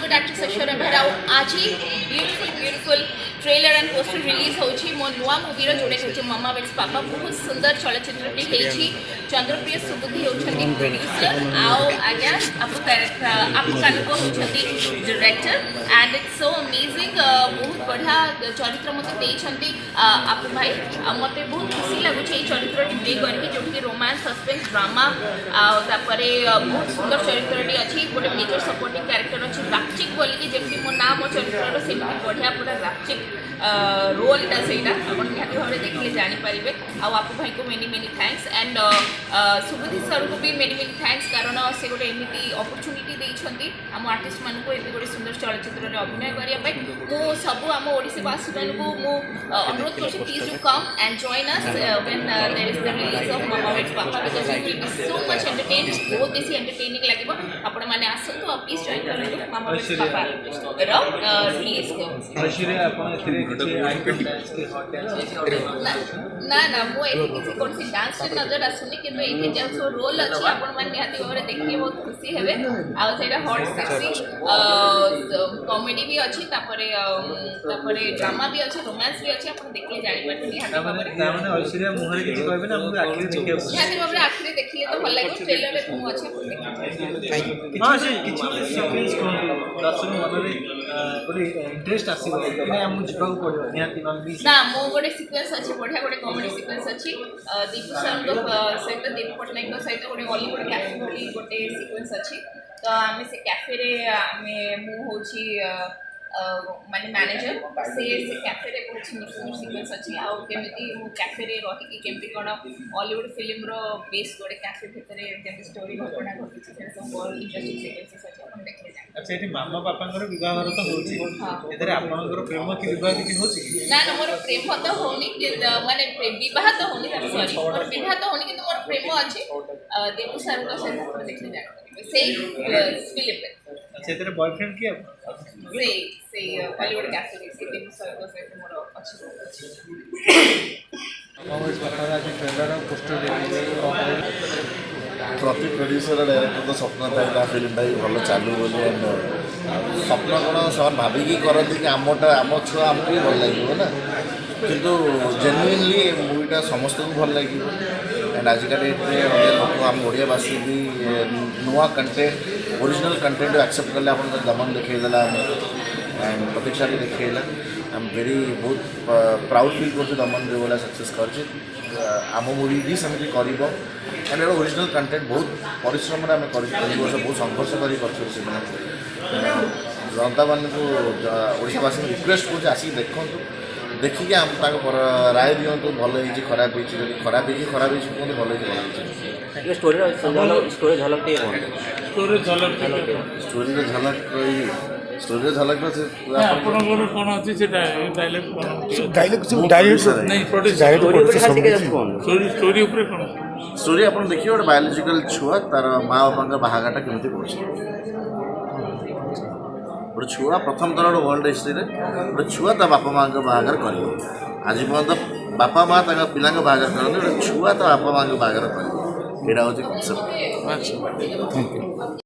Ollywood actress Aiswarya Behera आज ही beautiful trailer and poster release होची मो नुआ मूवीर जोड़े होची मम्मा वेट्स पापा बहुत सुंदर चलचित्रटी हेची चंद्रप्रिय सुबुद्धि होछंती प्रोड्यूसर आओ आज्ञा आपको कानको होछंती director and it's so amazing बहुत बढ़िया चरित्र मते देछंती आप भाई मते बहुत खुशी लागुची ए चरित्रटी प्ले करके जोटी रोमांस सस्पेंस ड्रामा तापरे बहुत सुंदर चरित्रटी अछि गोटे मेजर सपोर्टिंग कैरेक्टर अछि राक्षिक बोली कि जेमती मो नाम चरित्रर सेमती बढ़िया पूरा राक्षिक रोलटा सेटा अपन निहाती भाबरे देखले जानि परिबे आ आपु भाई को many thanks and Subuddhi sir को भी मेनी थैंक्स कारण से गोटे एमिति अपॉर्चुनिटी देइछंती हम आर्टिस्ट मान को एते गोटे सुंदर चलचित्र रे अभिनय करिया पई मो सब हम ओडिसी वासी मान को मो अनुरोध करछि please do come and join us when there is the release of mamma waits papa because it will be so much entertaining बहुत बेसी एंटरटेनिंग लागिबो आपण माने आसंतु प्लीज जॉइन करंतु मम्मा वेट्स पापा रो रिलीज को ऐश्वर्या आपण एथिरे किछि आइटम डांस के हॉट डांस ना मो एथि किछि कोन सी डांस से नजर आसुनी किंतु एथि जे सो रोल अछि आपण माने निहाती भाबरे देखि बहुत खुशी हेबे आ सेटा हॉट सेक्सी कॉमेडी भी अछि तापरे ड्रामा भी अछि रोमांस भी अछि आपण देखले जानि परथि निहाती माने ऐश्वर्या मुहरे किछि कहबे ना हम आखिर देखियो निहाती भाबरे आखिरे देखिए तो भल लागो ट्रेलर रे मु अछि आपण हां से किछि सीक्वेंस कोन दर्शक मनरे गोटे इंटरेस्ट आसीबो कि हम जिबाक पड़ियो निहाती नन बी ना मो गोटे सीक्वेंस अछि बढ़िया गोटे कॉमेडी सीक्वेंस अछि दीपू सर को सहित दीपू पटनायक को सहित गोटे हॉलीवुड कैफे भली गोटे सीक्वेंस अछि तो आमे से कैफे रे आमे मु होछि माने मैनेजर से कैफे रे बहुत सुंदर सीक्वेंस अछि आ केमिति मु कैफे रे रहि कि केमिति कोन हॉलीवुड फिल्म रो बेस गोटे कैफे भितरे जेमि स्टोरी घटना घटि छै सब बहुत इंटरेस्टिंग सीक्वेंसेस अछि अपन देखले जाय अच्छा एठी मामा पापांकर विवाह तो होछि एतरे आपनकर प्रेम की विवाह की होछि ना मोर प्रेम तो होनी माने विवाह तो होनी सॉरी मोर विवाह तो होनी किंतु मोर प्रेम अछि देवू सर को से देखले जाय से फिल्म अच्छा एतरे बॉयफ्रेंड की से हॉलीवुड कैफे से देवू सर को से मोर अछि प्रति प्रोड्यूसर डायरेक्टर तो स्वप्न था फिल्मटा भी भल चालू बोली एंड स्वप्न कौन से भाविकी करती कि आमटा आम छुआ आमको भी भल लगे ना किंतु जेन्युइनली मूवीटा समस्त को भल लगे एंड आजिका डेट्रे लोक आम ओडियावासी भी नुआ कंटेंट ओरिजिनल कंटेंट एक्सेप्ट कले आप दमन देखला एंड प्रतीक्षा भी देखला आई एम वेरी बहुत प्राउड फील कर दमन जो भाई सक्सेस कर आम मूवी भी सेमती कर एंड एट ओरिजिनल कंटेंट बहुत परिश्रम आम कर बहुत संघर्ष कर जनता मान को ओडावासी रिक्वेस्ट कर आसिक देखूँ देखिए आम राय दिंतु भल हो खराब हो खराब कहते भल हो स्टोरी झलक स्टोरी झलक कौन अच्छी स्टोरी आप देखिए गोटे बायोलोजिकल छुआ तार माँ बापा बाहाटा केमी कर गोटे छुआ प्रथम थर गोटे वर्ल्ड हिस्ट्री गोटे छुआ ता बापा माँ बाहागर कर आज पर्यटन बापा माँ पिला बाहागर करते गोटे छुआ ता बापा माँ बाहागर कर यहाँ हूँ कनसेप्ट। अच्छा थैंक यू।